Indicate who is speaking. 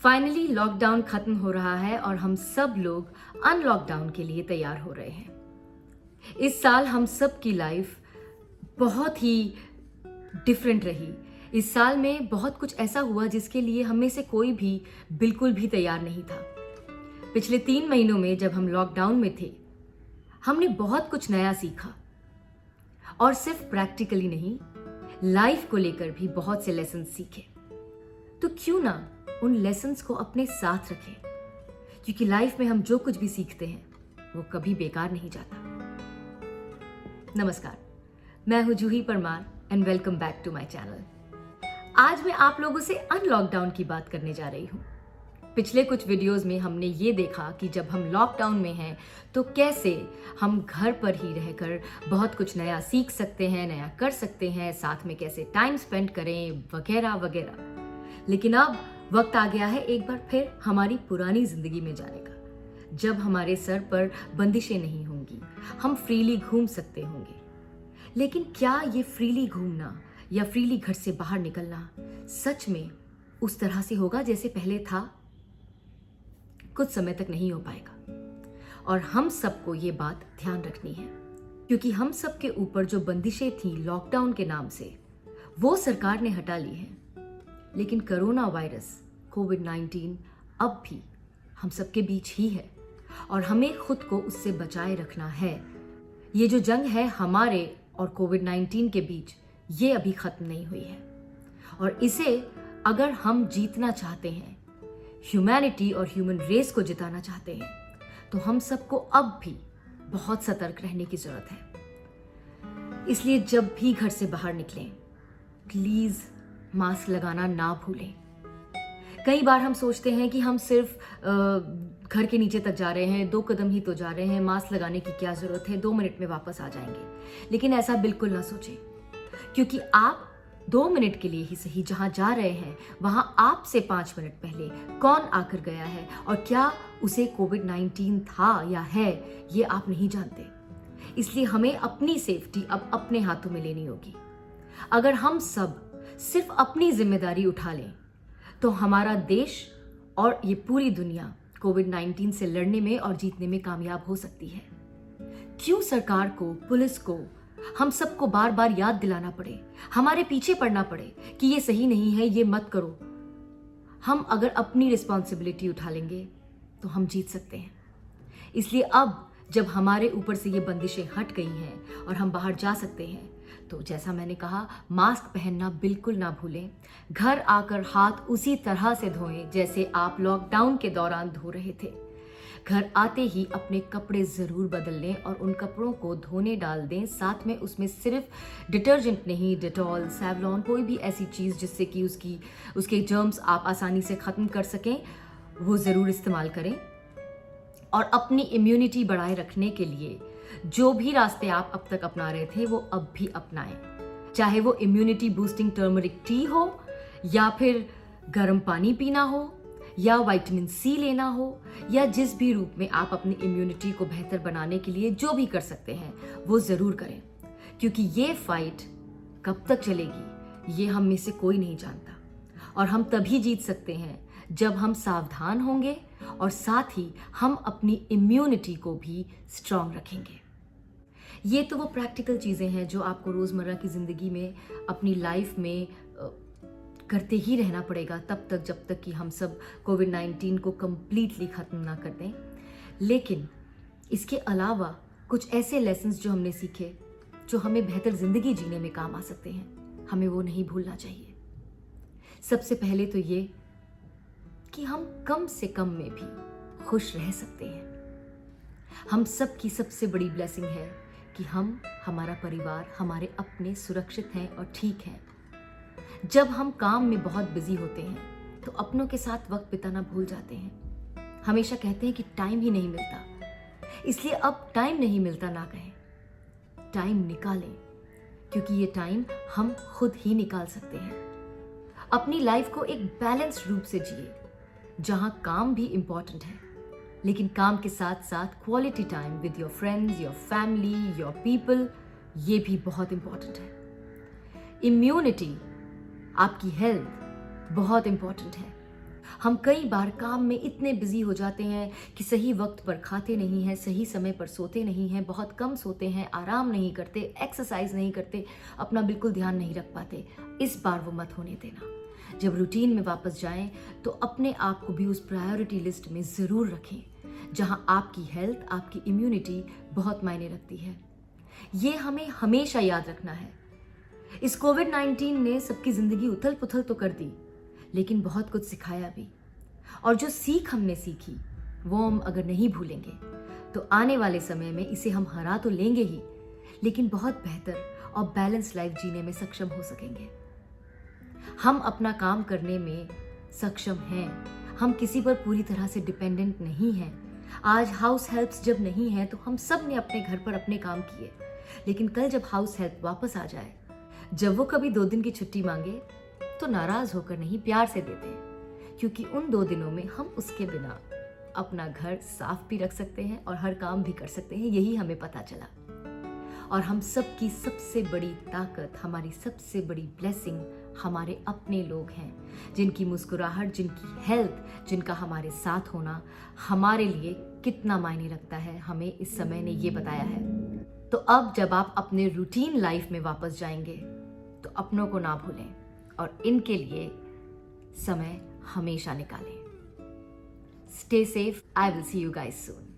Speaker 1: Finally lockdown खत्म हो रहा है और हम सब लोग अनलॉकडाउन के लिए तैयार हो रहे हैं। इस साल हम सब की लाइफ बहुत ही डिफरेंट रही। इस साल में बहुत कुछ ऐसा हुआ जिसके लिए हम में से कोई भी बिल्कुल भी तैयार नहीं था। पिछले 3 महीनों में जब हम लॉकडाउन में थे, हमने बहुत कुछ नया सीखा और सिर्फ प्रैक्टिकली नहीं, लाइफ को लेकर भी बहुत से लेसन सीखे। तो क्यों ना उन लेसन्स को अपने साथ रखें, क्योंकि लाइफ में हम जो कुछ भी सीखते हैं वो कभी बेकार नहीं जाता। नमस्कार, मैं हूं Juhi Parmar and welcome back to my channel. आज मैं आप लोगों से अनलॉकडाउन की बात करने जा रही हूं। पिछले कुछ वीडियोस में हमने ये देखा कि जब हम लॉकडाउन में हैं तो कैसे हम घर पर ही रहकर बहुत कुछ नया सीख सकते हैं, नया कर सकते हैं, साथ में कैसे टाइम स्पेंड करें वगैरह वगैरह। लेकिन अब वक्त आ गया है एक बार फिर हमारी पुरानी जिंदगी में जाने का, जब हमारे सर पर बंदिशें नहीं होंगी, हम फ्रीली घूम सकते होंगे। लेकिन क्या ये फ्रीली घूमना या फ्रीली घर से बाहर निकलना सच में उस तरह से होगा जैसे पहले था? कुछ समय तक नहीं हो पाएगा और हम सबको ये बात ध्यान रखनी है, क्योंकि हम सबके ऊपर जो बंदिशें थी लॉकडाउन के नाम से, वो सरकार ने हटा ली है। लेकिन कोरोना वायरस कोविड-19 अब भी हम सबके बीच ही है और हमें खुद को उससे बचाए रखना है। ये जो जंग है हमारे और कोविड-19 के बीच, ये अभी खत्म नहीं हुई है और इसे अगर हम जीतना चाहते हैं, ह्यूमैनिटी और ह्यूमन रेस को जिताना चाहते हैं, तो हम सबको अब भी बहुत सतर्क रहने की जरूरत है। इसलिए जब भी घर से बाहर निकलें, प्लीज मास्क लगाना ना भूलें। कई बार हम सोचते हैं कि हम सिर्फ घर के नीचे तक जा रहे हैं, 2 कदम ही तो जा रहे हैं, मास्क लगाने की क्या जरूरत है, 2 मिनट में वापस आ जाएंगे। लेकिन ऐसा बिल्कुल ना सोचें, क्योंकि आप 2 मिनट के लिए ही सही जहां जा रहे हैं, वहां आपसे 5 मिनट पहले कौन आकर गया है और क्या उसे कोविड-19 था या है, ये आप नहीं जानते। इसलिए हमें अपनी सेफ्टी अब अपने हाथों में लेनी होगी। अगर हम सब सिर्फ अपनी जिम्मेदारी उठा लें तो हमारा देश और ये पूरी दुनिया कोविड-19 से लड़ने में और जीतने में कामयाब हो सकती है। क्यों सरकार को, पुलिस को, हम सबको बार बार याद दिलाना पड़े, हमारे पीछे पड़ना पड़े कि ये सही नहीं है, ये मत करो। हम अगर अपनी रिस्पॉन्सिबिलिटी उठा लेंगे तो हम जीत सकते हैं। इसलिए अब जब हमारे ऊपर से ये बंदिशें हट गई हैं और हम बाहर जा सकते हैं, तो जैसा मैंने कहा, मास्क पहनना बिल्कुल ना भूलें। घर आकर हाथ उसी तरह से धोएं जैसे आप लॉकडाउन के दौरान धो रहे थे। घर आते ही अपने कपड़े जरूर बदल लें और उन कपड़ों को धोने डाल दें। साथ में उसमें सिर्फ डिटर्जेंट नहीं, डेटॉल, सेवलॉन, कोई भी ऐसी चीज़ जिससे कि उसके जर्म्स आप आसानी से ख़त्म कर सकें, वो ज़रूर इस्तेमाल करें। और अपनी इम्यूनिटी बढ़ाए रखने के लिए जो भी रास्ते आप अब तक अपना रहे थे वो अब भी अपनाएं। चाहे वो इम्यूनिटी बूस्टिंग टर्मरिक टी हो, या फिर गर्म पानी पीना हो, या विटामिन सी लेना हो, या जिस भी रूप में आप अपनी इम्यूनिटी को बेहतर बनाने के लिए जो भी कर सकते हैं वो ज़रूर करें, क्योंकि ये फाइट कब तक चलेगी ये हम में से कोई नहीं जानता। और हम तभी जीत सकते हैं जब हम सावधान होंगे और साथ ही हम अपनी इम्यूनिटी को भी स्ट्रांग रखेंगे। ये तो वो प्रैक्टिकल चीज़ें हैं जो आपको रोज़मर्रा की ज़िंदगी में, अपनी लाइफ में करते ही रहना पड़ेगा तब तक जब तक कि हम सब कोविड-19 को कम्प्लीटली ख़त्म ना कर दें। लेकिन इसके अलावा कुछ ऐसे लेसन्स जो हमने सीखे जो हमें बेहतर ज़िंदगी जीने में काम आ सकते हैं, हमें वो नहीं भूलना चाहिए। सबसे पहले तो ये कि हम कम से कम में भी खुश रह सकते हैं। हम सब की सबसे बड़ी ब्लेसिंग है कि हम, हमारा परिवार, हमारे अपने सुरक्षित हैं और ठीक हैं। जब हम काम में बहुत बिजी होते हैं तो अपनों के साथ वक्त बिताना भूल जाते हैं। हमेशा कहते हैं कि टाइम ही नहीं मिलता। इसलिए अब टाइम नहीं मिलता ना कहें, टाइम निकालें, क्योंकि ये टाइम हम खुद ही निकाल सकते हैं। अपनी लाइफ को एक बैलेंस्ड रूप से जिए, जहां काम भी इंपॉर्टेंट है, लेकिन काम के साथ साथ quality time with your friends, your family, your people, ये भी बहुत इंपॉर्टेंट है। इम्यूनिटी, आपकी हेल्थ बहुत इंपॉर्टेंट है। हम कई बार काम में इतने बिजी हो जाते हैं कि सही वक्त पर खाते नहीं हैं, सही समय पर सोते नहीं हैं, बहुत कम सोते हैं, आराम नहीं करते, एक्सरसाइज नहीं करते, अपना बिल्कुल ध्यान नहीं रख पाते। इस बार वो मत होने देना। जब रूटीन में वापस जाएं तो अपने आप को भी उस प्रायोरिटी लिस्ट में ज़रूर रखें जहां आपकी हेल्थ, आपकी इम्यूनिटी बहुत मायने रखती है। ये हमें हमेशा याद रखना है। इस कोविड-19 ने सबकी ज़िंदगी उथल पुथल तो कर दी, लेकिन बहुत कुछ सिखाया भी। और जो सीख हमने सीखी वो हम अगर नहीं भूलेंगे तो आने वाले समय में इसे हम हरा तो लेंगे ही, लेकिन बहुत बेहतर और बैलेंस लाइफ जीने में सक्षम हो सकेंगे। हम अपना काम करने में सक्षम हैं, हम किसी पर पूरी तरह से डिपेंडेंट नहीं हैं। आज हाउस हेल्प्स जब नहीं है तो हम सब ने अपने घर पर अपने काम किए, लेकिन कल जब हाउस हेल्प वापस आ जाए, जब वो कभी 2 दिन की छुट्टी मांगे तो नाराज होकर नहीं, प्यार से देते हैं, क्योंकि उन 2 दिनों में हम उसके बिना अपना घर साफ भी रख सकते हैं और हर काम भी कर सकते हैं। यही हमें पता चला। और हम सबकी सबसे बड़ी ताकत, हमारी सबसे बड़ी ब्लेसिंग हमारे अपने लोग हैं, जिनकी मुस्कुराहट, जिनकी हेल्थ, जिनका हमारे साथ होना हमारे लिए कितना मायने रखता है, हमें इस समय ने ये बताया है। तो अब जब आप अपने रूटीन लाइफ में वापस जाएंगे तो अपनों को ना भूलें और इनके लिए समय हमेशा निकालें। Stay safe. I will see you guys soon.